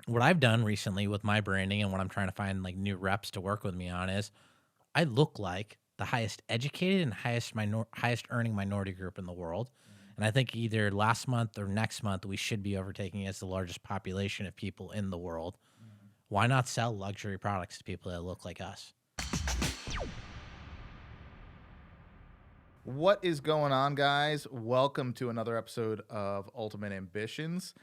what I've done recently with my branding and what I'm trying to find like new reps to work with me on is I look like the highest educated and highest earning minority group in the world. And I think either last month or next month, we should be overtaking as the largest population of people in the world. Why not sell luxury products to people that look like us? What is going on, guys? Welcome to another episode of Ultimate Ambitions.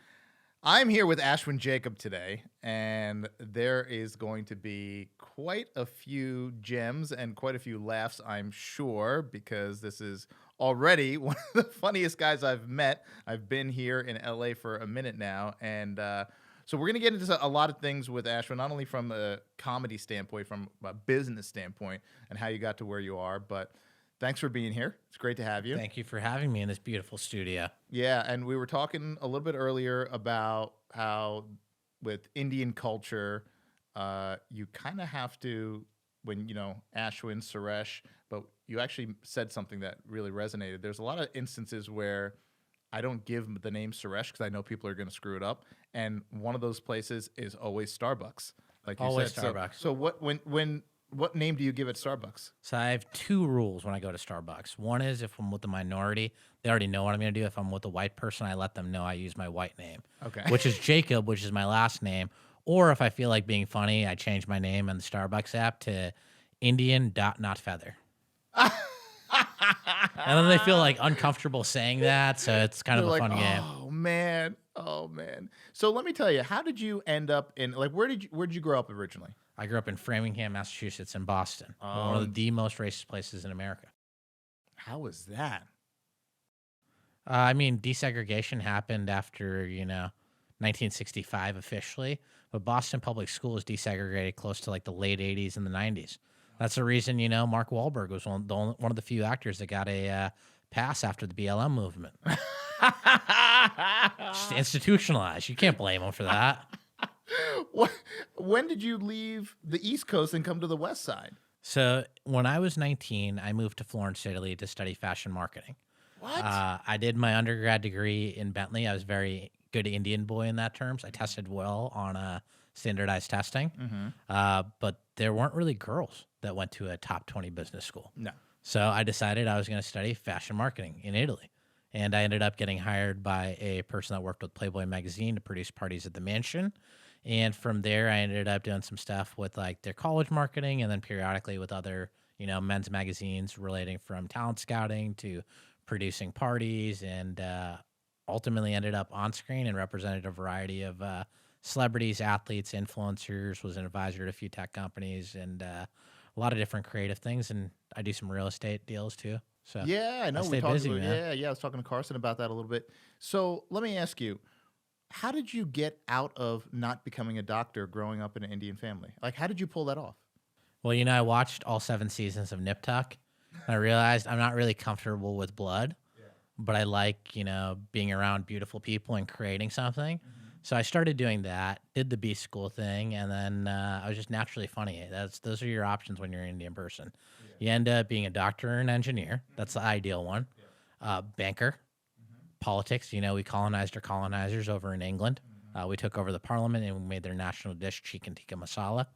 I'm here with Ashwin Jacobs today, and there is going to be quite a few gems and quite a few laughs, I'm sure, because this is already one of the funniest guys I've met. I've been here in LA for a minute now, and so we're going to get into a lot of things with Ashwin, not only from a comedy standpoint, from a business standpoint, and how you got to where you are, but thanks for being here. It's great to have you. Thank you for having me in this beautiful studio. Yeah, and we were talking a little bit earlier about how with Indian culture, you kind of have to, when, Ashwin, Suresh, but you actually said something that really resonated. There's a lot of instances where I don't give the name Suresh because I know people are going to screw it up. And one of those places is always Starbucks. Like you Always said. Starbucks. So what name do you give at Starbucks? So I have two rules when I go to Starbucks. One is if I'm with the minority, they already know what I'm going to do. If I'm with a white person, I let them know I use my white name, Okay. which is Jacob, which is my last name. Or if I feel like being funny, I change my name on the Starbucks app to Indian not feather. And then they feel like uncomfortable saying that, so it's kind of a fun game. Oh man. So let me tell you, how did you end up in where did you grow up originally? I grew up in Framingham, Massachusetts, in Boston, one of the most racist places in America. How was that? Desegregation happened after 1965 officially, but Boston public schools desegregated close to like the late 80s and the 90s. That's the reason, Mark Wahlberg was one of the few actors that got a pass after the BLM movement. Just institutionalized. You can't blame him for that. When did you leave the East Coast and come to the West Side? So when I was 19, I moved to Florence, Italy to study fashion marketing. What? I did my undergrad degree in Bentley. I was very good Indian boy in that terms. I tested well on standardized testing, but there weren't really girls that went to a top 20 business school. No. So I decided I was going to study fashion marketing in Italy. And I ended up getting hired by a person that worked with Playboy magazine to produce parties at the mansion. And from there, I ended up doing some stuff with like their college marketing and then periodically with other, men's magazines relating from talent scouting to producing parties, and ultimately ended up on screen and represented a variety of celebrities, athletes, influencers, was an advisor to a few tech companies and a lot of different creative things. And I do some real estate deals too. So yeah, I know. We talked busy, man. Yeah. I was talking to Carson about that a little bit. So let me ask you, how did you get out of not becoming a doctor growing up in an Indian family? Like, how did you pull that off? Well, I watched all 7 seasons of Nip Tuck. I realized I'm not really comfortable with blood, but I like, being around beautiful people and creating something. So I started doing that, did the B school thing, and then I was just naturally funny. Those are your options when you're an Indian person. You end up being a doctor or an engineer. That's the ideal one. Banker. Politics. We colonized our colonizers over in England. We took over the parliament and we made their national dish chicken tikka masala.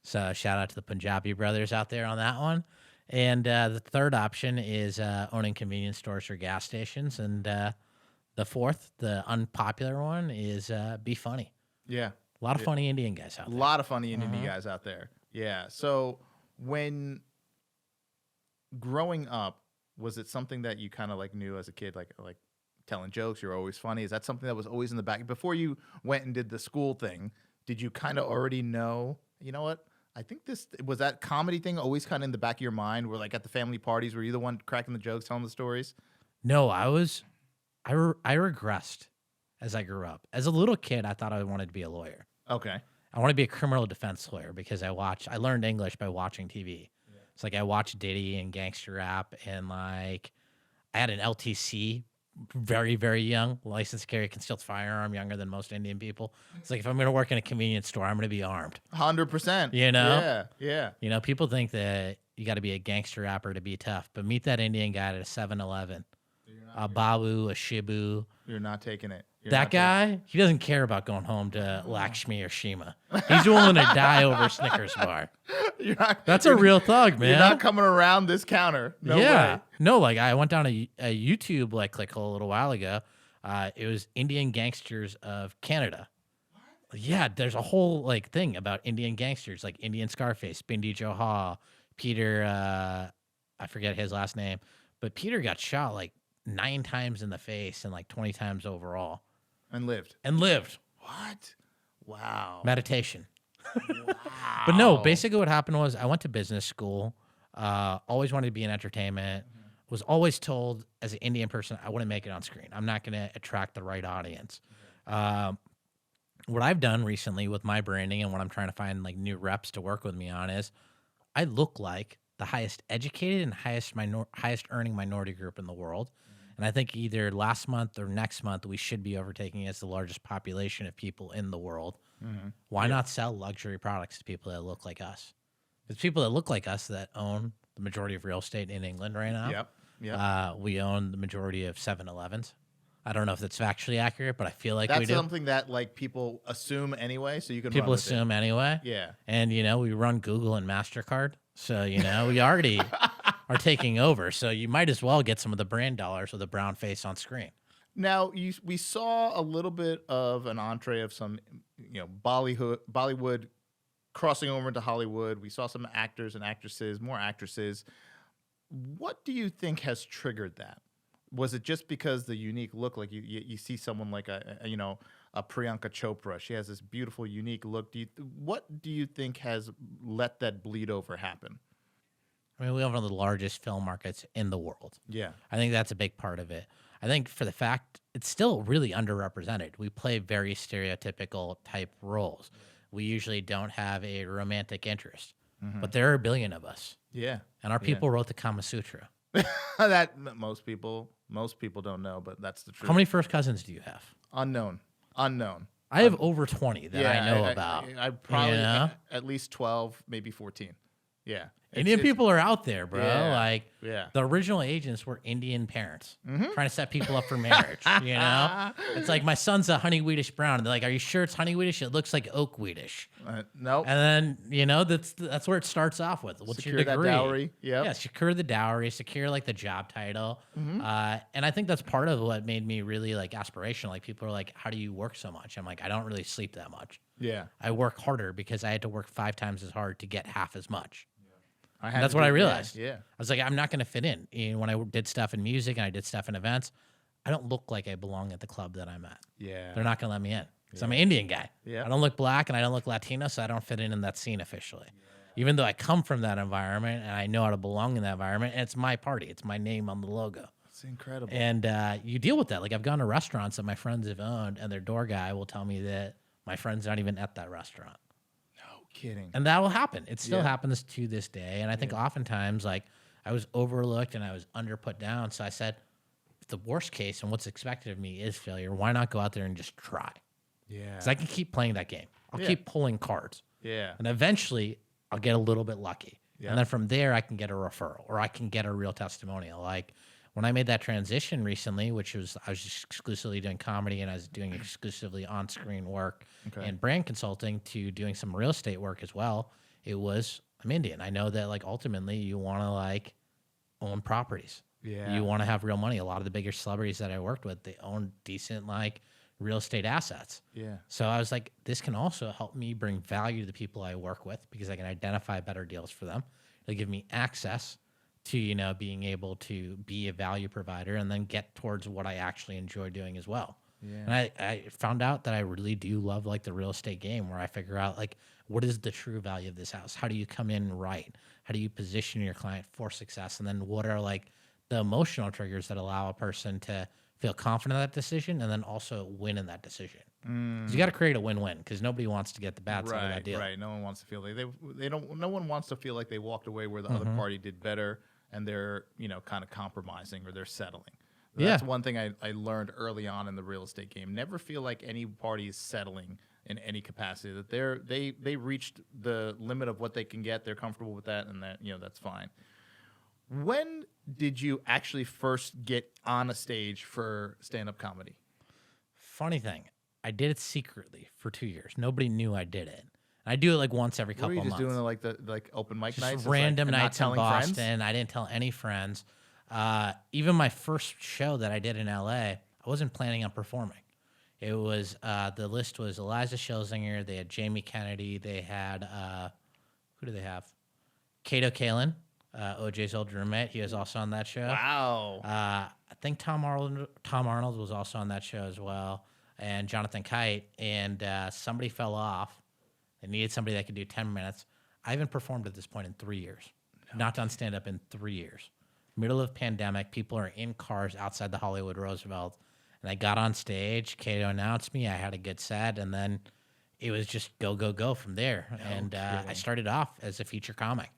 So shout out to the Punjabi brothers out there on that one. And the third option is owning convenience stores or gas stations. And the fourth, the unpopular one, is be funny. Yeah. A lot of funny Indian guys out there. A lot of funny Indian guys out there. Yeah. So when growing up, was it something that you kind of like knew as a kid, like telling jokes, you're always funny? Is that something that was always in the back? Before you went and did the school thing, did you kind of already know, you know what? I think this was that comedy thing always kind of in the back of your mind, where like at the family parties, were you the one cracking the jokes, telling the stories? No, I regressed as I grew up. As a little kid, I thought I wanted to be a lawyer. Okay. I want to be a criminal defense lawyer because I learned English by watching TV. Yeah. It's like I watched Diddy and gangster rap, and like I had an LTC very, very young, licensed carry concealed firearm, younger than most Indian people. It's like if I'm going to work in a convenience store, I'm going to be armed. 100%. Yeah. People think that you got to be a gangster rapper to be tough, but meet that Indian guy at a 7-Eleven, a Babu, a Shibu. You're not taking it. That guy, he doesn't care about going home to Lakshmi or Shima. He's willing to die over a Snickers bar. That's a real thug, man. You're not coming around this counter. No way. No, like I went down a YouTube click hole a little while ago. It was Indian Gangsters of Canada. What? Yeah, there's a whole thing about Indian gangsters, like Indian Scarface, Bindi Johal, Peter. I forget his last name, but Peter got shot 9 times in the face and 20 times overall. And lived. What? Wow. Meditation. Wow. But no, basically what happened was I went to business school, always wanted to be in entertainment, was always told as an Indian person, I wouldn't make it on screen. I'm not going to attract the right audience. What I've done recently with my branding and what I'm trying to find new reps to work with me on is I look like the highest educated and highest earning minority group in the world. And I think either last month or next month, we should be overtaking as the largest population of people in the world. Why not sell luxury products to people that look like us? It's people that look like us that own the majority of real estate in England right now. Yep. We own the majority of 7-Elevens. I don't know if that's factually accurate, but I feel like we do. That's something that people assume anyway, so you can people assume anyway. Yeah. And, we run Google and MasterCard. So, we already are taking over. So you might as well get some of the brand dollars with a brown face on screen. Now, we saw a little bit of an entree of some, Bollywood crossing over into Hollywood. We saw some actors and actresses, more actresses. What do you think has triggered that? Was it just because the unique look? Like you see someone like a Priyanka Chopra. She has this beautiful, unique look. What do you think has let that bleed over happen? I mean, we have one of the largest film markets in the world. Yeah. I think that's a big part of it. I think for the fact it's still really underrepresented. We play very stereotypical type roles. We usually don't have a romantic interest, but there are a billion of us. Yeah. And our people wrote the Kama Sutra. That most people don't know, but that's the truth. How many first cousins do you have? Unknown. I have over 20 that I know about. I probably at least 12, maybe 14. Yeah. Indian people are out there, bro. Yeah. The original agents were Indian parents trying to set people up for marriage. It's like, my son's a honey wheatish brown. And they're like, are you sure it's honey wheatish? It looks like oak wheatish. No. And then, that's where it starts off with. What's secure your degree? That dowry. Yep. Yeah, secure the dowry, secure the job title. And I think that's part of what made me really aspirational. Like, people are like, how do you work so much? I'm like, I don't really sleep that much. Yeah. I work harder because I had to work 5 times as hard to get half as much. That's what I realized. Yeah. I was like, I'm not going to fit in. When I did stuff in music and I did stuff in events, I don't look like I belong at the club that I'm at. Yeah. They're not going to let me in because I'm an Indian guy. Yeah. I don't look black and I don't look Latino, so I don't fit in that scene officially. Yeah. Even though I come from that environment and I know how to belong in that environment, and it's my party. It's my name on the logo. It's incredible. And you deal with that. I've gone to restaurants that my friends have owned, and their door guy will tell me that my friend's not even at that restaurant. Kidding. And that will happen. It still happens to this day. And I think oftentimes I was overlooked and I was put down. So I said, if the worst case and what's expected of me is failure, why not go out there and just try? Yeah. Because I can keep playing that game. I'll keep pulling cards. Yeah. And eventually I'll get a little bit lucky. Yeah. And then from there I can get a referral or I can get a real testimonial. Like when I made that transition recently, which was I was just exclusively doing comedy and I was doing exclusively on-screen work and brand consulting to doing some real estate work as well, it was, I'm Indian. I know that ultimately you want to own properties. Yeah. You want to have real money. A lot of the bigger celebrities that I worked with, they own decent real estate assets. Yeah. So I was like, this can also help me bring value to the people I work with because I can identify better deals for them. It'll give me access to, being able to be a value provider and then get towards what I actually enjoy doing as well. Yeah. And I found out that I really do love the real estate game where I figure out what is the true value of this house? How do you come in right? How do you position your client for success? And then what are the emotional triggers that allow a person to feel confident in that decision and then also win in that decision? So you got to create a win-win because nobody wants to get the bad side of that deal. Right. No one wants to feel they don't. No one wants to feel like they walked away where the other party did better and they're kind of compromising or they're settling. That's one thing I learned early on in the real estate game. Never feel like any party is settling in any capacity. That they reached the limit of what they can get. They're comfortable with that, and that that's fine. When did you actually first get on a stage for stand-up comedy? funny thing, I did it secretly for 2 years. Nobody knew I did it. I do it like once every What couple were you of just months. doing like open mic Just nights? It's random and not nights in telling Boston. friends? I didn't tell any friends. Even my first show that I did in LA, I wasn't planning on performing. It was the list was Eliza Schlesinger. They had Jamie Kennedy. They had who do they have? Kato Kalin, OJ's old roommate. He was also on that show. Wow. I think Tom Arnold was also on that show as well, and Jonathan Kite. And somebody fell off. They needed somebody that could do 10 minutes. I haven't performed at this point in 3 years. Not done stand-up in 3 years. Middle of pandemic, people are in cars outside the Hollywood Roosevelt. And I got on stage. Kato announced me. I had a good set. And then it was just go, go, go from there. I started off as a feature comic,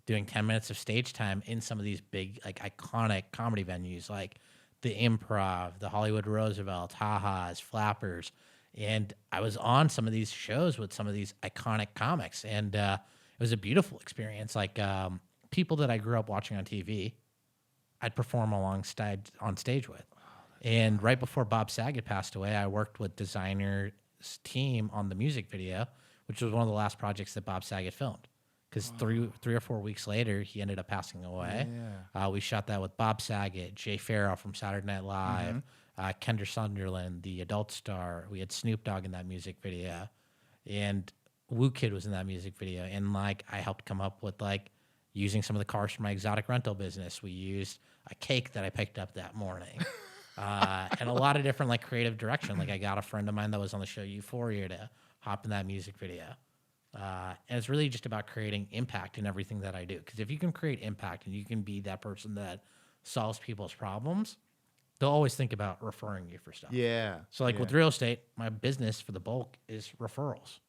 doing 10 minutes of stage time in some of these big, like, iconic comedy venues like the Improv, the Hollywood Roosevelt, Ha-Ha's, Flappers. And I was on some of these shows with some of these iconic comics. And it was a beautiful experience. Like people that I grew up watching on TV, I'd perform alongside on stage with. And right before Bob Saget passed away, I worked with designer's team on the music video, which was one of the last projects that Bob Saget filmed. Because 3 or 4 weeks later, he ended up passing away. Yeah. We shot that with Bob Saget, Jay Farrell from Saturday Night Live, Kendra Sunderland, the adult star. We had Snoop Dogg in that music video. And Woo Kid was in that music video. And, like, I helped come up with, like, using some of the cars from my exotic rental business. We used a cake that I picked up that morning. And a lot of different, like, creative direction. Like, I got a friend of mine that was on the show Euphoria to hop in that music video. And it's really just about creating impact in everything that I do. Because if you can create impact and you can be that person that solves people's problems, they'll always think about referring you for stuff. Yeah. So, like, with real estate, my business for the bulk is referrals.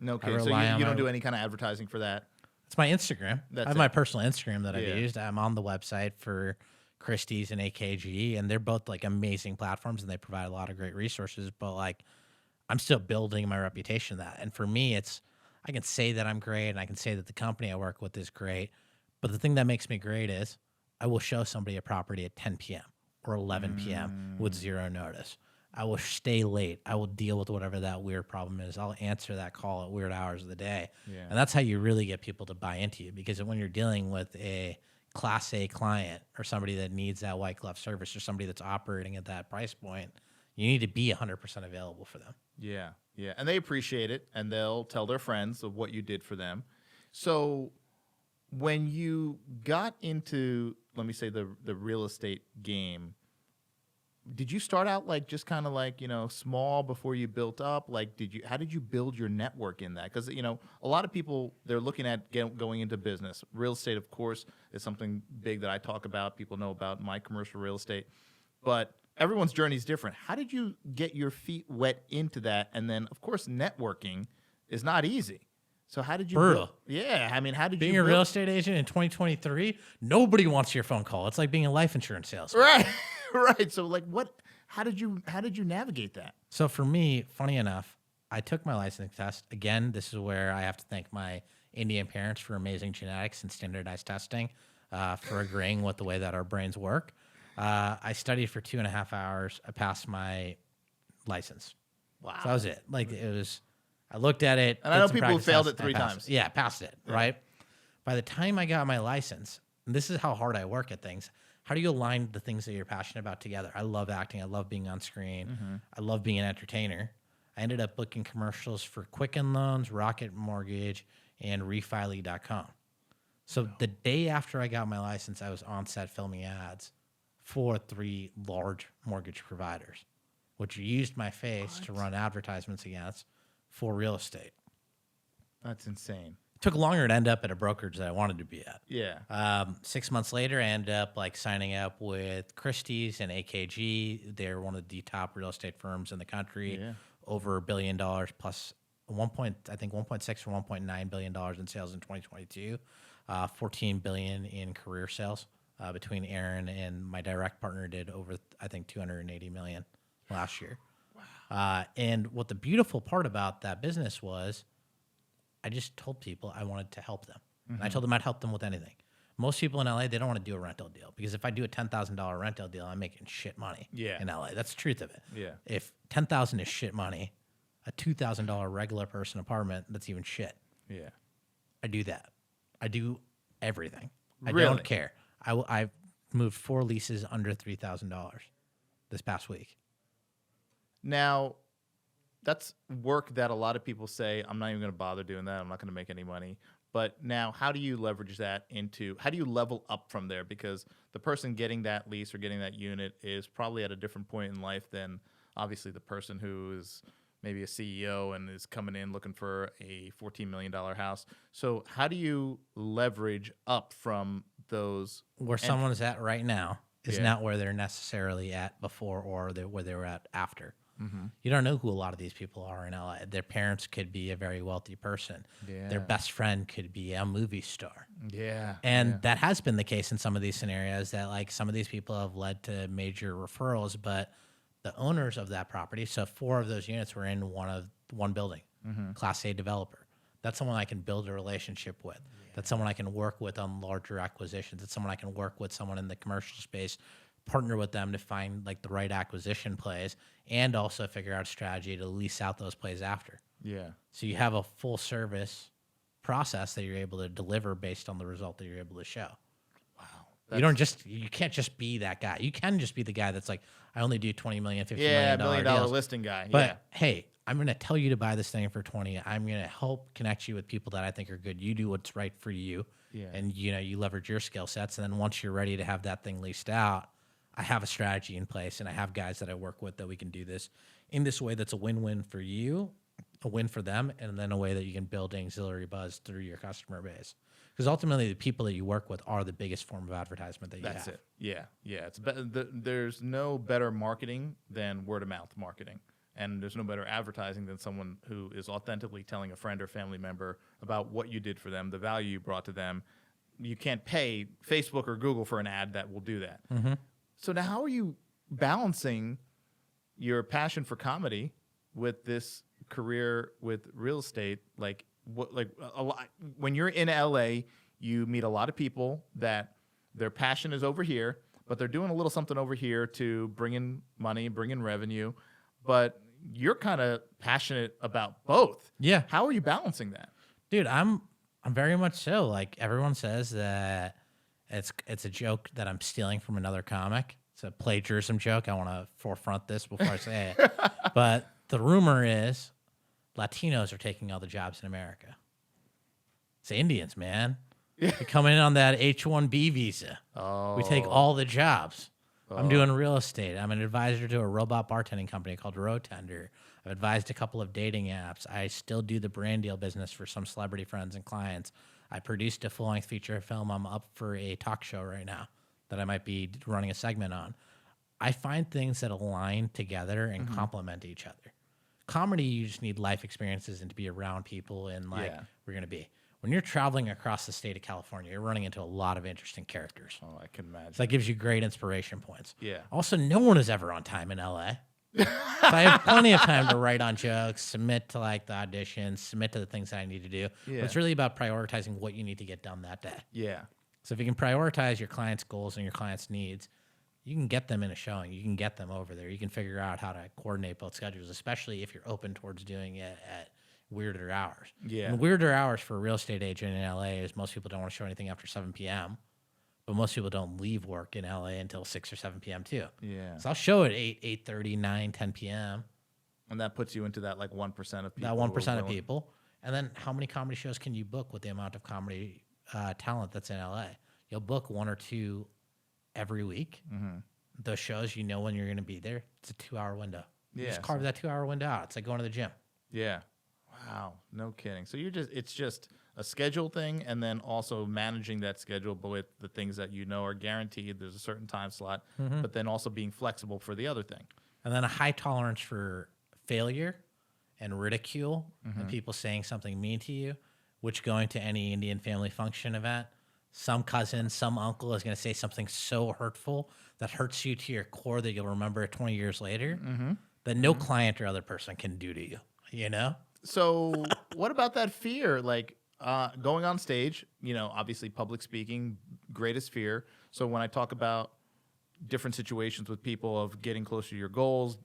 Okay, so you don't do any kind of advertising for that? It's my Instagram. I have my personal Instagram that I've Yeah. used. I'm on the website for Christie's and AKG, and they're both, like, amazing platforms, and they provide a lot of great resources. But, like, I'm still building my reputation that. And for me, it's I can say that I'm great, and I can say that the company I work with is great. But the thing that makes me great is I will show somebody a property at 10 p.m. or 11 p.m. with zero notice. I will stay late. I will deal with whatever that weird problem is. I'll answer that call at weird hours of the day. Yeah. And that's how you really get people to buy into you, because when you're dealing with a Class A client or somebody that needs that white glove service or somebody that's operating at that price point, you need to be 100% available for them. Yeah, yeah. And they appreciate it, and they'll tell their friends of what you did for them. So when you got into, let me say, the real estate game, did you start out like just kind of like, small before you built up? Like, how did you build your network in that? Because, a lot of people, they're looking at going into business. Real estate, of course, is something big that I talk about. People know about my commercial real estate. But everyone's journey is different. How did you get your feet wet into that? And then, of course, networking is not easy. So how did you Brutal. Yeah, I mean, how did being you a real estate agent in 2023, nobody wants your phone call. It's like being a life insurance salesman. Right. Right. So like how did you navigate that? So for me, funny enough, I took my licensing test. Again, this is where I have to thank my Indian parents for amazing genetics and standardized testing, for agreeing with the way that our brains work. I studied for 2.5 hours. I passed my license. Wow. So that was it. Like, it was, I looked at it. And I know people who failed it 3 times. Yeah, passed it, right? By the time I got my license, and this is how hard I work at things, how do you align the things that you're passionate about together? I love acting. I love being on screen. Mm-hmm. I love being an entertainer. I ended up booking commercials for Quicken Loans, Rocket Mortgage, and Refile.com. So the day after I got my license, I was on set filming ads for 3 large mortgage providers, which used my face to run advertisements against for real estate. That's insane. It took longer to end up at a brokerage that I wanted to be at. Yeah. 6 months later, I ended up like signing up with Christie's and AKG. They're one of the top real estate firms in the country. Yeah. Over $1 billion plus I think 1.6 or $1.9 billion in sales in 2022. 14 billion in career sales. Between Aaron and my direct partner did over, I think, 280 million last year. Wow. And what the beautiful part about that business was, I just told people I wanted to help them. Mm-hmm. And I told them I'd help them with anything. Most people in LA, they don't want to do a rental deal, because if I do a $10,000 rental deal, I'm making shit money in LA. That's the truth of it. Yeah. If $10,000 is shit money. A $2,000 regular person apartment, that's even shit. Yeah. I do that. I do everything. I Really? don't care. I've moved 4 leases under $3,000 this past week. Now, that's work that a lot of people say, I'm not even going to bother doing that. I'm not going to make any money. But now, how do you leverage that how do you level up from there? Because the person getting that lease or getting that unit is probably at a different point in life than obviously the person who is maybe a CEO and is coming in looking for a $14 million house. So how do you leverage up from those? Where someone's at right now is Yeah. not where they're necessarily at before or where they were at after. Mm-hmm. You don't know who a lot of these people are in LA. Their parents could be a very wealthy person. Yeah. Their best friend could be a movie star. Yeah. And that has been the case in some of these scenarios that like some of these people have led to major referrals, but the owners of that property, so 4 of those units were in one building, Class A developer. That's someone I can build a relationship with. Yeah. That's someone I can work with on larger acquisitions. It's someone I can work with, someone in the commercial space, partner with them to find like the right acquisition plays and also figure out a strategy to lease out those plays after. Yeah. So you have a full service process that you're able to deliver based on the result that you're able to show. Wow. You can't just be that guy. You can just be the guy that's like, I only do $20 million, $50 Yeah, million $1 million deals. listing guy. But yeah. hey, I'm going to tell you to buy this thing for 20. I'm going to help connect you with people that I think are good. You do what's right for you. Yeah. And you leverage your skill sets. And then once you're ready to have that thing leased out, I have a strategy in place and I have guys that I work with that we can do this in this way that's a win-win for you, a win for them, and then a way that you can build auxiliary buzz through your customer base. Because ultimately, the people that you work with are the biggest form of advertisement that you have. That's it. Yeah. Yeah. There's no better marketing than word of mouth marketing. And there's no better advertising than someone who is authentically telling a friend or family member about what you did for them, the value you brought to them. You can't pay Facebook or Google for an ad that will do that. Mm-hmm. So now how are you balancing your passion for comedy with this career with real estate? Like a lot, when you're in LA, you meet a lot of people that their passion is over here, but they're doing a little something over here to bring in money, bring in revenue. But you're kind of passionate about both. Yeah. How are you balancing that? Dude, I'm very much so. Like everyone says that it's a joke that I'm stealing from another comic. It's a plagiarism joke. I want to forefront this before I say it. But the rumor is Latinos are taking all the jobs in America. It's Indians, man. Yeah. We come in on that H-1B visa. Oh. We take all the jobs. I'm doing real estate. I'm an advisor to a robot bartending company called Rotender. I've advised a couple of dating apps. I still do the brand deal business for some celebrity friends and clients. I produced a full-length feature film. I'm up for a talk show right now that I might be running a segment on. I find things that align together and complement each other. Comedy, you just need life experiences and to be around people and we're going to be. When you're traveling across the state of California, you're running into a lot of interesting characters. Oh, I can imagine. So that gives you great inspiration points. Yeah. Also, no one is ever on time in LA. So I have plenty of time to write on jokes, submit to like the auditions, submit to the things that I need to do. Yeah. But it's really about prioritizing what you need to get done that day. Yeah. So if you can prioritize your client's goals and your client's needs, you can get them in a showing. You can get them over there. You can figure out how to coordinate both schedules, especially if you're open towards doing it at weirder hours. Yeah. And weirder hours for a real estate agent in LA is most people don't want to show anything after 7 p.m., but most people don't leave work in LA until 6 or 7 p.m. too. Yeah. So I'll show at 8, 8:30, 9, 10 p.m. And that puts you into that like 1% of people. That 1% of people. And then how many comedy shows can you book with the amount of comedy talent that's in LA? You'll book 1 or 2 every week. Mm-hmm. Those shows, you know when you're going to be there. It's a 2-hour window. You Yeah, just carve that 2-hour window out. It's like going to the gym. Yeah. Wow. No kidding. So it's just a schedule thing and then also managing that schedule with the things that you know are guaranteed. There's a certain time slot, but then also being flexible for the other thing. And then a high tolerance for failure and ridicule and people saying something mean to you, which going to any Indian family function event, some cousin, some uncle is going to say something so hurtful that hurts you to your core that you'll remember it 20 years later that no client or other person can do to you, you know? So what about that fear? Like going on stage, obviously public speaking, greatest fear. So when I talk about, different situations with people of getting closer to your goals,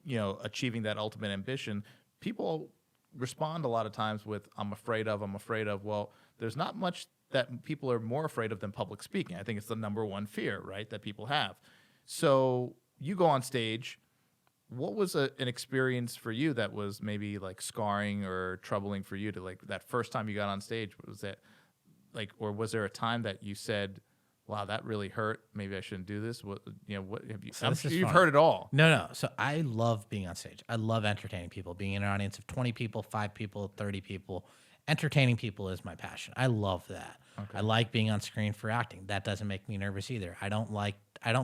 achieving that ultimate ambition, people respond a lot of times with, I'm afraid of. Well, there's not much that people are more afraid of than public speaking. I think it's the number one fear, right, that people have. So you go on stage. What was an experience for you that was maybe like scarring or troubling for you to like that first time you got on stage? Was that like, or was there a time that you said, wow, that really hurt. Maybe I shouldn't do this. What have you? So I'm sure you've heard it all. No. So I love being on stage. I love entertaining people. Being in an audience of 20 people, 5 people, 30 people, entertaining people is my passion. I love that. Okay. I like being on screen for acting. That doesn't make me nervous either. I don't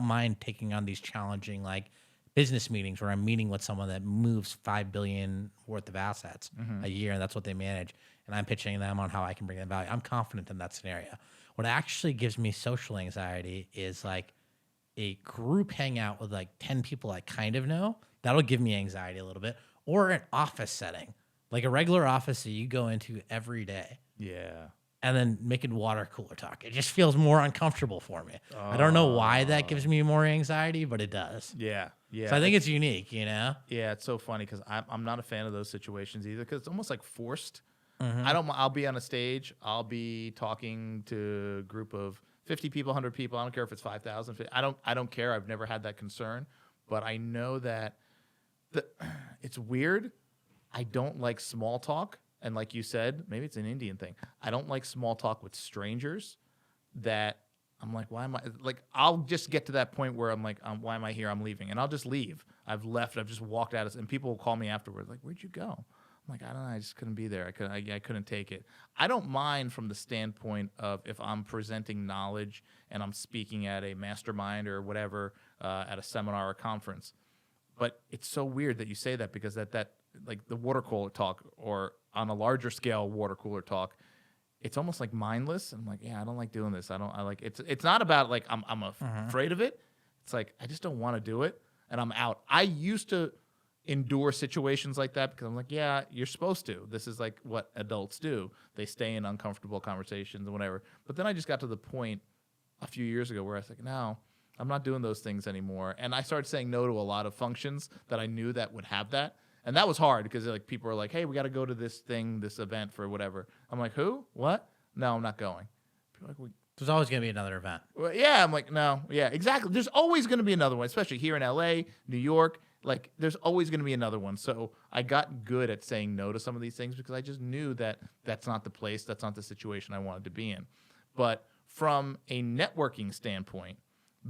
mind taking on these challenging like business meetings where I'm meeting with someone that moves $5 billion worth of assets a year, and that's what they manage. And I'm pitching them on how I can bring them value. I'm confident in that scenario. What actually gives me social anxiety is like a group hangout with like 10 people I kind of know. That'll give me anxiety a little bit. Or an office setting, like a regular office that you go into every day. Yeah. And then making water cooler talk. It just feels more uncomfortable for me. I don't know why that gives me more anxiety, but it does. Yeah. So I think it's unique, Yeah, it's so funny because I'm not a fan of those situations either because it's almost like forced. I'll be on a stage. I'll be talking to a group of 50 people, 100 people. I don't care if it's 5,000. I don't care. I've never had that concern. But I know that it's weird. I don't like small talk. And like you said, maybe it's an Indian thing. I don't like small talk with strangers that I'm like, why am I? Like, I'll just get to that point where I'm like, why am I here? I'm leaving. And I'll just leave. I've left. I've just walked out. And people will call me afterwards like, where'd you go? I'm like, I don't know. I just couldn't be there. I couldn't take it. I don't mind from the standpoint of if I'm presenting knowledge and I'm speaking at a mastermind or whatever, at a seminar or conference. But it's so weird that you say that because that like the water cooler talk or on a larger scale water cooler talk, it's almost like mindless. I'm like, yeah, I don't like doing this. I like it's not about like I'm afraid of it. It's like I just don't want to do it and I'm out. I used to endure situations like that because I'm like, yeah, you're supposed to. This is like what adults do. They stay in uncomfortable conversations and whatever. But then I just got to the point a few years ago where I was like, no, I'm not doing those things anymore. And I started saying no to a lot of functions that I knew that would have that. And that was hard because like people are like, hey, we got to go to this thing, this event for whatever. I'm like, who? What? No, I'm not going. People are like, there's always going to be another event. Well, yeah, I'm like, no. Yeah, exactly. There's always going to be another one, especially here in LA, New York. Like, there's always going to be another one. So I got good at saying no to some of these things because I just knew that that's not the place, that's not the situation I wanted to be in. But from a networking standpoint,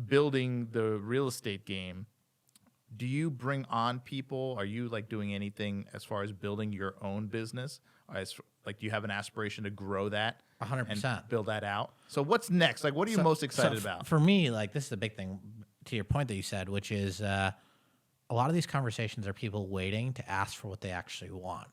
building the real estate game, do you bring on people? Are you like doing anything as far as building your own business? As like, do you have an aspiration to grow that? 100%. And build that out? So what's next? Like, what are you most excited about? For me, like, this is the big thing to your point that you said, which is a lot of these conversations are people waiting to ask for what they actually want.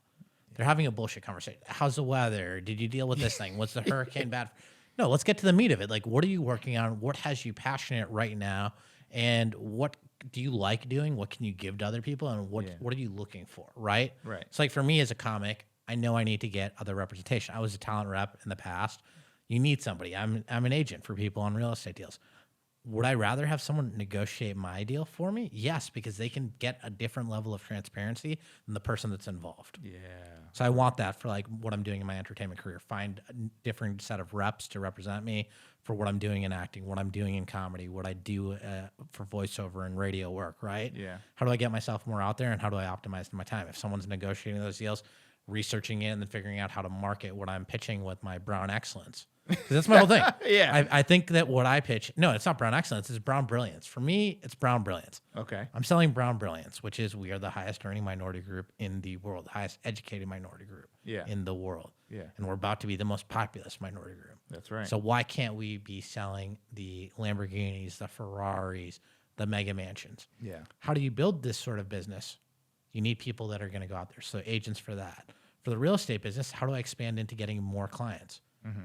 They're having a bullshit conversation. How's the weather? Did you deal with this thing? Was the hurricane bad? No, let's get to the meat of it. Like, what are you working on? What has you passionate right now? And what do you like doing? What can you give to other people? And what are you looking for, right? Right. It's like for me as a comic, I know I need to get other representation. I was a talent rep in the past. You need somebody. I'm an agent for people on real estate deals. Would I rather have someone negotiate my deal for me? Yes, because they can get a different level of transparency than the person that's involved. Yeah. So I want that for like what I'm doing in my entertainment career. Find a different set of reps to represent me for what I'm doing in acting, what I'm doing in comedy, what I do for voiceover and radio work, right? Yeah. How do I get myself more out there and how do I optimize my time? If someone's negotiating those deals, researching it and then figuring out how to market what I'm pitching with my brown excellence. That's my whole thing. Yeah. I think that what I pitch, no, it's not brown excellence, it's brown brilliance. For me, it's brown brilliance. Okay. I'm selling brown brilliance, which is we are the highest earning minority group in the world, the highest educated minority group in the world. Yeah. And we're about to be the most populous minority group. That's right. So why can't we be selling the Lamborghinis, the Ferraris, the mega mansions? Yeah. How do you build this sort of business? You need people that are going to go out there. So agents for that. For the real estate business, how do I expand into getting more clients?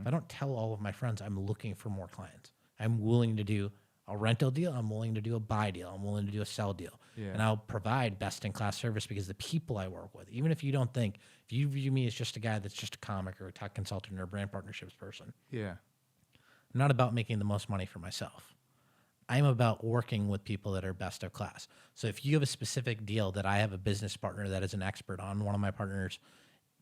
I don't tell all of my friends I'm looking for more clients. I'm willing to do a rental deal. I'm willing to do a buy deal. I'm willing to do a sell deal. Yeah. And I'll provide best-in-class service because the people I work with, even if you don't think, if you view me as just a guy that's just a comic or a tech consultant or a brand partnerships person, yeah, I'm not about making the most money for myself. I'm about working with people that are best of class. So if you have a specific deal that I have a business partner that is an expert on, one of my partners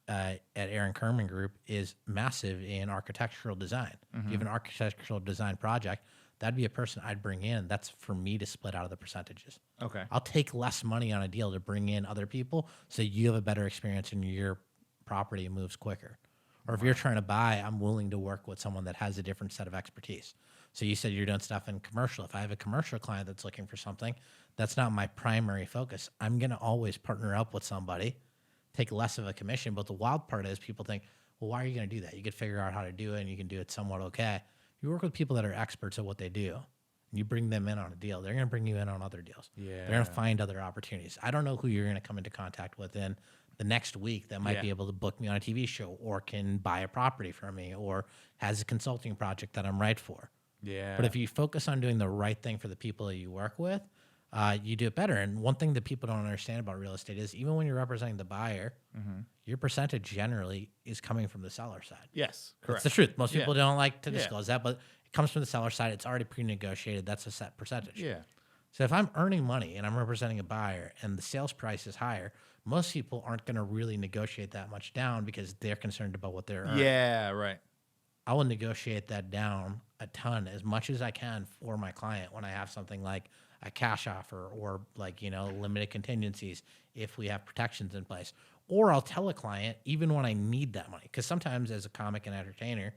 at Aaron Kerman Group is massive in architectural design. If you have an architectural design project, that'd be a person I'd bring in. That's for me to split out of the percentages. Okay. I'll take less money on a deal to bring in other people so you have a better experience and your property moves quicker. Or if you're trying to buy, I'm willing to work with someone that has a different set of expertise. So you said you're doing stuff in commercial. If I have a commercial client that's looking for something, that's not my primary focus. I'm going to always partner up with somebody, take less of a commission. But the wild part is people think, well, why are you going to do that? You could figure out how to do it and you can do it somewhat okay. You work with people that are experts at what they do. And you bring them in on a deal. They're going to bring you in on other deals. Yeah. They're going to find other opportunities. I don't know who you're going to come into contact with in the next week that might be able to book me on a TV show or can buy a property from me or has a consulting project that I'm right for. Yeah. But if you focus on doing the right thing for the people that you work with, you do it better. And one thing that people don't understand about real estate is even when you're representing the buyer, your percentage generally is coming from the seller side. Yes, correct. That's the truth. Most people don't like to disclose that, but it comes from the seller side. It's already pre-negotiated. That's a set percentage. Yeah. So if I'm earning money and I'm representing a buyer and the sales price is higher, most people aren't going to really negotiate that much down because they're concerned about what they're earning. Yeah, right. I will negotiate that down a ton as much as I can for my client when I have something like a cash offer or like, limited contingencies if we have protections in place. Or I'll tell a client even when I need that money. Because sometimes as a comic and entertainer,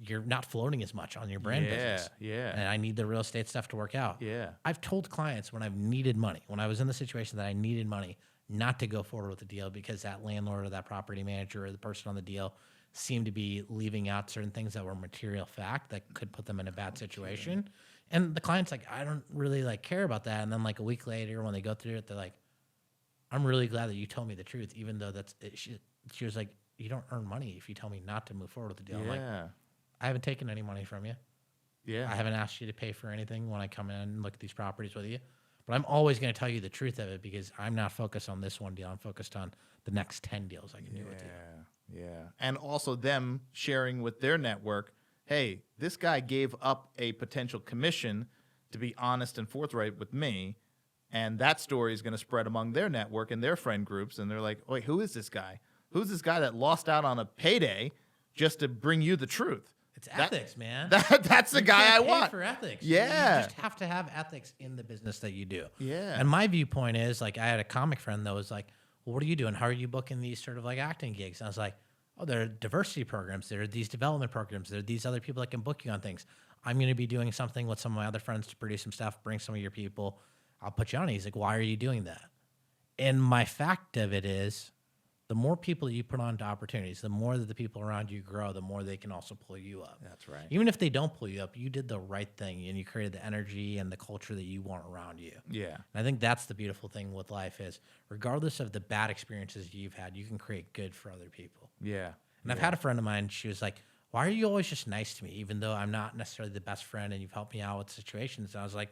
you're not floating as much on your brand business. Yeah. And I need the real estate stuff to work out. Yeah. I've told clients when I've needed money, when I was in the situation that I needed money, not to go forward with the deal because that landlord or that property manager or the person on the deal seemed to be leaving out certain things that were material fact that could put them in a bad situation. And the client's like, I don't really care about that. And then a week later when they go through it, they're like, I'm really glad that you told me the truth, even though she was like, you don't earn money if you tell me not to move forward with the deal. Yeah. I'm like, I haven't taken any money from you. Yeah. I haven't asked you to pay for anything when I come in and look at these properties with you. But I'm always going to tell you the truth of it because I'm not focused on this one deal. I'm focused on the next 10 deals I can do with you. Yeah. And also them sharing with their network, hey, this guy gave up a potential commission to be honest and forthright with me. And that story is going to spread among their network and their friend groups. And they're like, wait, who is this guy? Who's this guy that lost out on a payday just to bring you the truth? It's ethics, man. That's the guy I want. For ethics. Yeah. You just have to have ethics in the business that you do. Yeah. And my viewpoint is I had a comic friend that was like, well, what are you doing? How are you booking these sort of acting gigs? And I was like, oh, there are diversity programs. There are these development programs. There are these other people that can book you on things. I'm going to be doing something with some of my other friends to produce some stuff, bring some of your people. I'll put you on. He's like, why are you doing that? And my fact of it is, the more people you put onto opportunities, the more that the people around you grow, the more they can also pull you up. That's right. Even if they don't pull you up, you did the right thing and you created the energy and the culture that you want around you. Yeah. And I think that's the beautiful thing with life is regardless of the bad experiences you've had, you can create good for other people. Yeah. And I've had a friend of mine, she was like, why are you always just nice to me, even though I'm not necessarily the best friend and you've helped me out with situations? And I was like,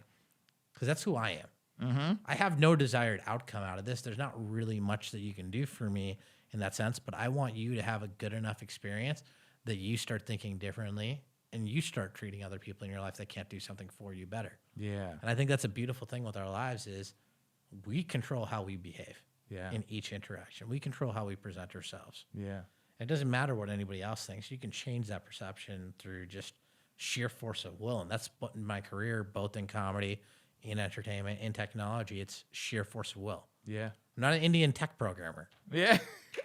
because that's who I am. Mm-hmm. I have no desired outcome out of this. There's not really much that you can do for me in that sense, but I want you to have a good enough experience that you start thinking differently and you start treating other people in your life that can't do something for you better. Yeah. And I think that's a beautiful thing with our lives is we control how we behave in each interaction. We control how we present ourselves. Yeah. It doesn't matter what anybody else thinks. You can change that perception through just sheer force of will. And that's what in my career, both in comedy, in entertainment, in technology, it's sheer force of will. Yeah. I'm not an Indian tech programmer. Yeah.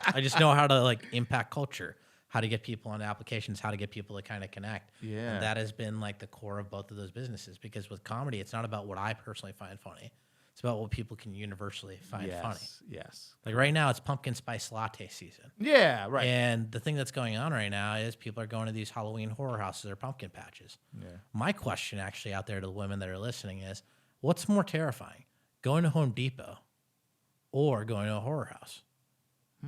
I just know how to impact culture, how to get people on applications, how to get people to kind of connect. Yeah. And that has been the core of both of those businesses because with comedy, it's not about what I personally find funny. It's about what people can universally find funny. Yes. Right now, it's pumpkin spice latte season. Yeah, right. And the thing that's going on right now is people are going to these Halloween horror houses or pumpkin patches. Yeah. My question actually out there to the women that are listening is, what's more terrifying, going to Home Depot or going to a horror house?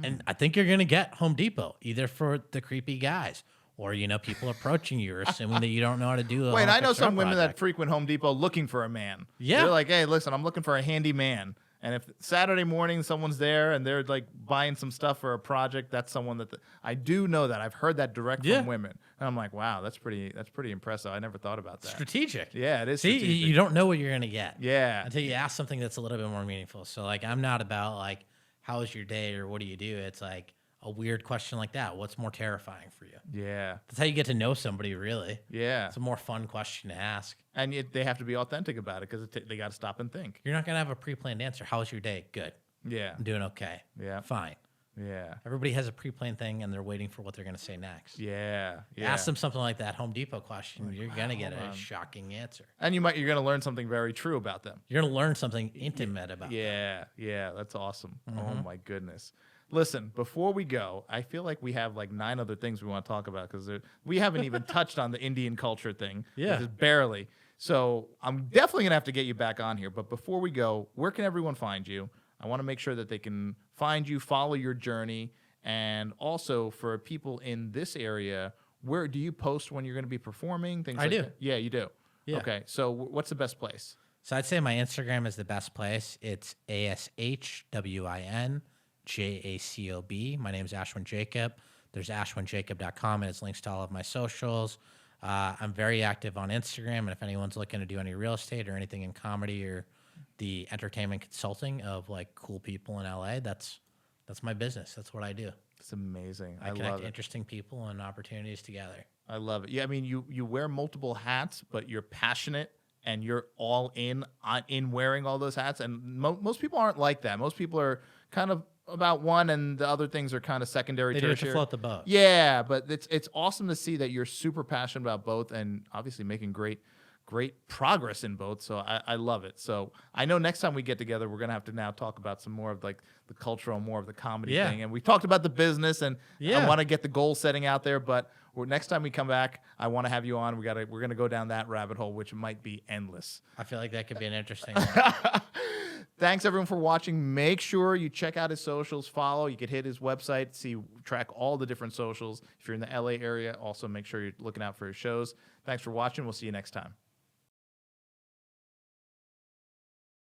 And I think you're going to get Home Depot, either for the creepy guys or, people approaching you or assuming that you don't know how to do it. Wait, I know some women that frequent Home Depot looking for a man. Yeah. They're like, hey, listen, I'm looking for a handy man. And if Saturday morning someone's there and they're like buying some stuff for a project, that's someone that I do know that. I've heard that direct from women. And I'm like, wow, that's pretty impressive. I never thought about that. Strategic. Yeah, it is See, strategic. you don't know what you're going to get. Yeah. Until you ask something that's a little bit more meaningful. So like, I'm not about like, how was your day or what do you do? It's like a weird question like that. What's more terrifying for you? Yeah. That's how you get to know somebody, really. Yeah. It's a more fun question to ask. And they have to be authentic about it because they got to stop and think. You're not going to have a pre-planned answer. How was your day? Good. Yeah. I'm doing okay. Yeah. Fine. Yeah. Everybody has a pre-planned thing and they're waiting for what they're going to say next. Yeah. Yeah. Ask them something like that Home Depot question. You're going to get a shocking answer. And you're going to learn something very true about them. You're going to learn something intimate about them. Yeah. That's awesome. Oh my goodness. Listen, before we go, I feel like we have like 9 other things we want to talk about because we haven't even touched on the Indian culture thing. Yeah. Just barely. So I'm definitely going to have to get you back on here. But before we go, where can everyone find you? I want to make sure that they can find you, follow your journey. And also for people in this area, where do you post when you're going to be performing? Things I like do. that? Yeah, you do. Yeah. Okay. So what's the best place? So I'd say my Instagram is the best place. It's ASHWINJACOB. My name is Ashwin Jacob. There's ashwinjacob.com and it's links to all of my socials. I'm very active on Instagram, and if anyone's looking to do any real estate or anything in comedy or the entertainment consulting of like cool people in LA, that's my business. That's what I do. It's amazing. I love connect it. interesting people and opportunities together. I love it. Yeah, I mean, you wear multiple hats, but you're passionate and you're all in wearing all those hats. And most people aren't like that. Most people are kind of about one, and the other things are kind of secondary. They do it to tertiary. float the boat. Yeah, but it's awesome to see that you're super passionate about both, and obviously making great progress in both. So I love it. So I know next time we get together, we're gonna have to now talk about some more of like the cultural, more of the comedy thing. And we talked about the business, and I want to get the goal setting out there. But next time we come back, I want to have you on. We're gonna go down that rabbit hole, which might be endless. I feel like that could be an interesting one. Thanks everyone for watching. Make sure you check out his socials, follow. You could hit his website, track all the different socials. If you're in the LA area, also make sure you're looking out for his shows. Thanks for watching. We'll see you next time.